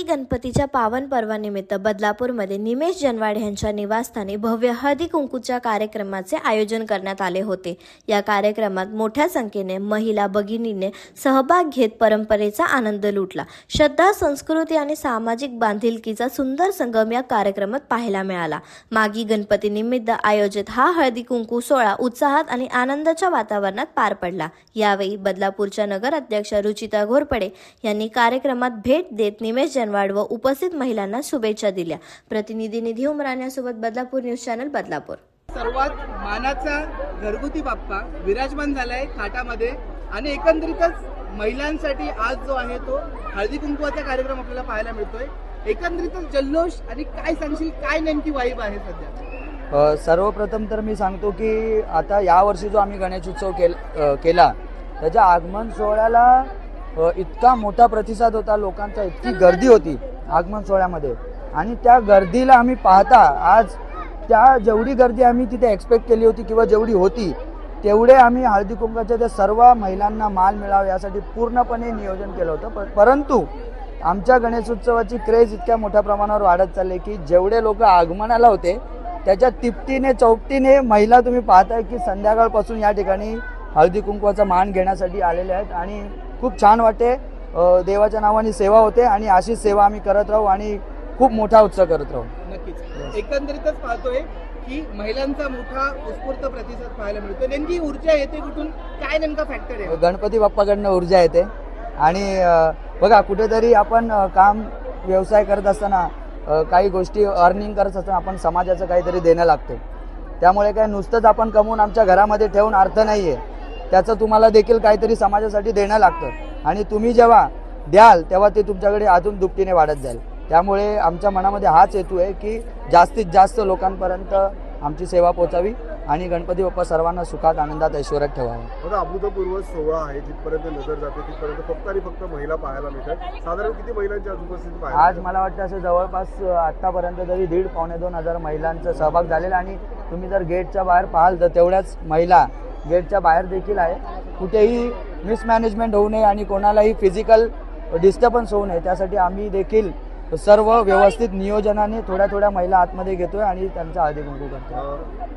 गणपतीच्या पावन पर्वानिमित्त बदलापूरमध्ये निमेश जनवाड यांच्या निवासस्थानी भव्य हळदी कुंकूच्या कार्यक्रमाचे आयोजन करण्यात आले होते। या कार्यक्रमात मोठ्या संख्येने महिला भगिनींनी सहभाग घेत परंपरेचा आनंद लुटला। श्रद्धा, संस्कृती आणि सामाजिक बांधिलकीचा सुंदर संगम या कार्यक्रमात पाहायला मिळाला। मागी गणपतीनिमित्त आयोजित हा हळदी कुंकू सोहळा उत्साहात आणि आनंदाच्या वातावरणात पार पडला। यावेळी बदलापूरच्या नगराध्यक्ष रुचिता घोरपडे यांनी कार्यक्रमात भेट देत निमेश जनवाड व उपस्थित महिलांना शुभेच्छा दिल्या। प्रतिनिधी निधी उमराण्यासोबत बदलापूर न्यूज चॅनल बदलापूर। सर्वात मानाचा घरगुती बाप्पा विराजमान झालाय थाटामध्ये आणि एकंदरीतच महिलांसाठी आज जो आहे तो हळदी कुंकवाचा कार्यक्रम आपल्याला पाहायला मिळतोय। एकंदरीतच जल्लोष आणि काय सांगशील, काय नेमकी वाईब आहे सध्या? सर्वप्रथम तर मी सांगतो की आता यावर्षी जो आम्ही गणेशोत्सव केला त्याच्या आगमन सोहळ्याला इतका मोठा प्रतिसाद होता लोकांचा, इतकी गर्दी होती आगमन सोहळ्यामध्ये आणि त्या गर्दीला आम्ही पाहता आज त्या जेवढी गर्दी आम्ही तिथे एक्सपेक्ट केली होती किंवा जेवढी होती तेवढे आम्ही हळदी कुंकवाच्या त्या सर्व महिलांना माल मिळावा यासाठी पूर्णपणे नियोजन केलं होतं। परंतु आमच्या गणेशोत्सवाची क्रेज इतक्या मोठ्या प्रमाणावर वाढत चालली की जेवढे लोक आगमनाला होते त्याच्या तिपटीने चौपटीने महिला तुम्ही पाहताय की संध्याकाळपासून या ठिकाणी हळदी कुंकवाचा मान घेण्यासाठी आलेले आहेत आणि खूप छान वाटते। देवाच्या नावाने सेवा होते आणि अशीच सेवा आम्ही करत राहू आणि खूप मोठा उत्सव करत राहू। नक्कीच एकंदरीतच पाहतोय की महिलांचा मोठा उत्स्फूर्त प्रतिसाद पाहायला मिळतो। नेमकी ऊर्जा येते कुठून, काय नेमका फॅक्टर आहे? गणपती बाप्पाकडनं ऊर्जा येते आणि बघा कुठेतरी आपण काम व्यवसाय करत असताना काही गोष्टी अर्निंग करत असताना आपण समाजाचं काहीतरी देणं लागतं। त्यामुळे काय नुसतंच आपण कमवून आमच्या घरामध्ये ठेवून अर्थ नाही आहे, त्याचं तुम्हाला देखील काहीतरी समाजासाठी देणं लागतं आणि तुम्ही जेव्हा द्याल तेव्हा ते तुमच्याकडे अजून दुपटीने वाढत जाईल। त्यामुळे आमच्या मनामध्ये हाच हेतू आहे की जास्तीत जास्त लोकांपर्यंत आमची सेवा पोहोचावी आणि गणपती बाप्पा सर्वांना सुखात, आनंदात, ऐश्वर्यात ठेवावा। अभूतपूर्व सोहळा आहे, जिथपर्यंत नजर जाते तिथपर्यंत फक्त आणि फक्त महिला पाहायला मिळतात। साधारण किती महिलांची आज उपस्थिती पाहायला? आज मला वाटतं असं जवळपास आत्तापर्यंत तरी 1,500-2,000 महिलांचा सहभाग झालेला आणि तुम्ही जर गेटच्या बाहेर पाहाल तर तेवढ्याच महिला गेटच्या बाहेर देखील आहे। कुठेही मिसमॅनेजमेंट होऊ नये आणि कोणालाही फिजिकल डिस्टर्बन्स होऊ नये त्यासाठी आम्ही देखील सर्व व्यवस्थित नियोजनाने थोड्या महिला आतमध्ये घेतोय आणि त्यांचा हळदी कुंकू करतो।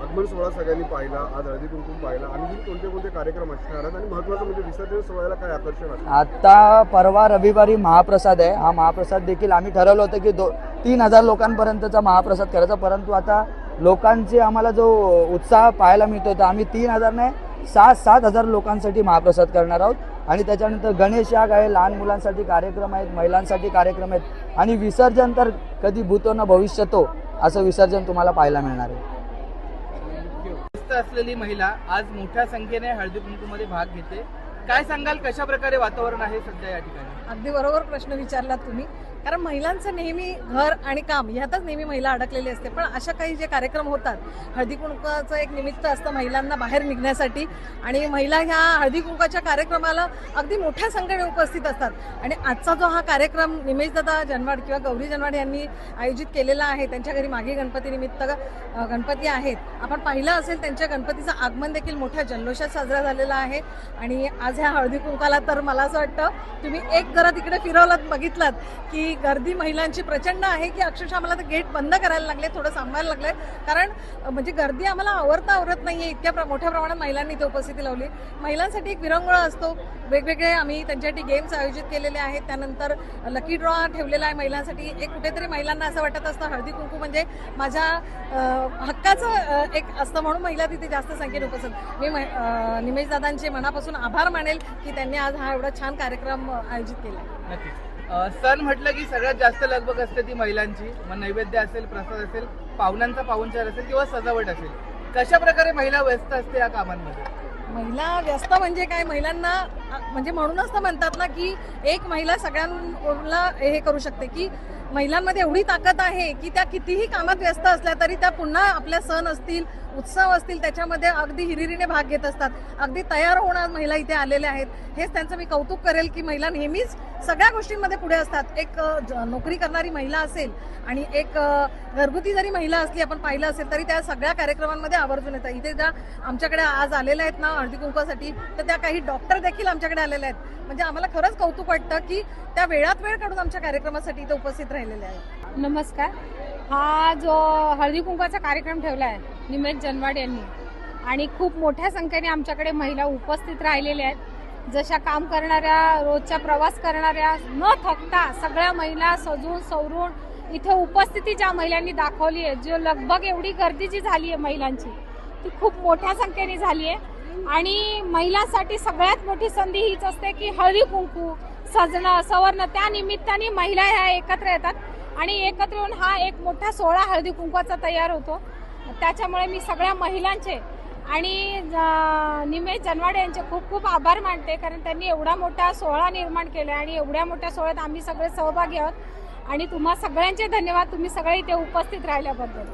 आगमन सोहळा सगळ्यांनी पाहिला, आज हळदी कुंकू पाहिला आणि कोणते कार्यक्रम असणार आणि महत्त्वाचं म्हणजे विसर्जन सोहळ्याला काय आकर्षण आहे? आता परवा रविवारी महाप्रसाद आहे। हा महाप्रसाद देखील आम्ही ठरवलं होतं की 3,000 लोकांपर्यंतचा महाप्रसाद करायचा, परंतु आता लोकांची आम्हाला जो उत्साह पाहायला मिळतो तर आम्ही 3,000 नाही 7,000 लोकांसाठी महाप्रसाद करणार आहोत आणि त्याच्यानंतर गणेश याग आहे, लहान मुलांसाठी कार्यक्रम आहेत, महिलांसाठी कार्यक्रम आहेत आणि विसर्जन तर कधी भूतो न भविष्यतो असं विसर्जन तुम्हाला पाहायला मिळणार आहे। असलेली महिला आज मोठ्या संख्येने हळदी कुंकूमध्ये भाग घेते, काय सांगाल, कशा प्रकारे वातावरण आहे सध्या या ठिकाणी? अगदी बरोबर प्रश्न विचारलात तुम्ही, कारण महिलांचं नेहमी घर आणि काम यातच नेहमी महिला अडकलेली असते। पण अशा काही जे कार्यक्रम होतात, हळदी कुंकवाचं एक निमित्त असतं महिलांना बाहेर निघण्यासाठी आणि महिला ह्या हळदी कुंकवाच्या कार्यक्रमाला अगदी मोठ्या संख्येने उपस्थित असतात आणि आजचा जो हा कार्यक्रम निमेशदादा जनवाड किंवा गौरी जनवाड यांनी आयोजित केलेला आहे, त्यांच्या घरी मागे गणपतीनिमित्त गणपती आहेत, आपण पाहिलं असेल त्यांच्या गणपतीचं आगमन देखील मोठ्या जल्लोषात साजरा झालेला आहे आणि आज ह्या हळदी कुंकाला तर मला असं वाटतं तुम्ही एक जरा तिकडे फिरवलात बघितलात की गर्दी महिलांची प्रचंड आहे की अक्षरशः आम्हाला तर गेट बंद करायला लागले, थोडं सांभाळायला लागलंय, कारण म्हणजे गर्दी आम्हाला आवरत नाहीये, इतक्या मोठ्या प्रमाणात महिलांनी इथे उपस्थिती लावली। महिलांसाठी एक विरंगुळा असतो, वेगवेगळे आम्ही त्यांच्यासाठी गेम्स आयोजित केलेले आहेत, त्यानंतर लकी ड्रॉ ठेवलेला आहे महिलांसाठी। एक कुठेतरी महिलांना असं वाटत असतं हळदी कुंकू म्हणजे माझ्या हक्काचं एक असतं म्हणून महिला तिथे जास्त संख्येने उपस्थित। मी निमेशदादांचे मनापासून आभार मानेल की त्यांनी आज हा एवढा छान कार्यक्रम आयोजित केला। नक्कीच सण म्हटलं की सगळ्यात जास्त लगबग असते ती महिलांची, मग नैवेद्य असेल, प्रसाद असेल, पाहुण्यांचा पाहुणचार असेल किंवा सजावट असेल, कशा प्रकारे महिला व्यस्त असते या कामांमध्ये? महिला व्यस्त म्हणजे काय, महिलांना म्हणजे म्हणूनच तर म्हणतात ना की एक महिला सगळ्यांना हे करू शकते, की महिलांमध्ये एवढी ताकद आहे की त्या कितीही कामात व्यस्त असल्या तरी त्या पुन्हा आपल्या सण असतील, उत्सव असतील त्याच्यामध्ये अगदी हिरिरीने भाग घेत असतात, अगदी तयार होऊन महिला इथे आलेल्या आहेत। हेच त्यांचं मी कौतुक करेल की महिला नेहमीच सगळ्या गोष्टींमध्ये पुढे असतात। एक नोकरी करणारी महिला असेल आणि एक घरगुती जरी महिला असली आपण पाहिलं असेल तरी त्या सगळ्या कार्यक्रमांमध्ये आवर्जून येतात। इथे ज्या आमच्याकडे आज आलेल्या आहेत ना हळदी कुंकवासाठी, तर त्या काही डॉक्टर देखील आमच्या आमच्याकडे आलेल्या आहेत. म्हणजे आम्हाला खरंच कौतुक वाटतं की त्या वेळात वेळ काढून आमच्या कार्यक्रमासाठी इथे उपस्थित राहिलेले आहेत. नमस्कार. हा जो हळदी कुंकवाचा कार्यक्रम ठेवला आहे निमेश जनवाड यांनी आणि खूप मोठ्या संख्येने आमच्याकडे महिला उपस्थित राहिलेल्या आहेत. जशा काम करणाऱ्या, रोजचा प्रवास करणाऱ्या, न थकता सगळ्या महिला सजून सवरून इथे उपस्थिती ज्या महिलांनी दाखवली आहे, जो लगभग एवढी गर्दी जी झाली आहे महिलांची ती खूप मोठ्या संख्येने झाली आहे. आणि महिलांसाठी सगळ्यात मोठी संधी हीच असते की हळदी कुंकू सजणं सवरणं, त्या निमित्ताने महिला ह्या एकत्र येतात आणि एकत्र येऊन हा एक मोठा सोहळा हळदी कुंकवाचा तयार होतो. त्याच्यामुळे मी सगळ्या महिलांचे आणि निमेश जनवाडे यांचे खूप खूप आभार मानते, कारण त्यांनी एवढा मोठा सोहळा निर्माण केला आणि एवढ्या मोठ्या सोहळ्यात आम्ही सगळे सहभागी आहोत. आणि तुम्हा सगळ्यांचे धन्यवाद, तुम्ही सगळे इथे उपस्थित राहिल्याबद्दल.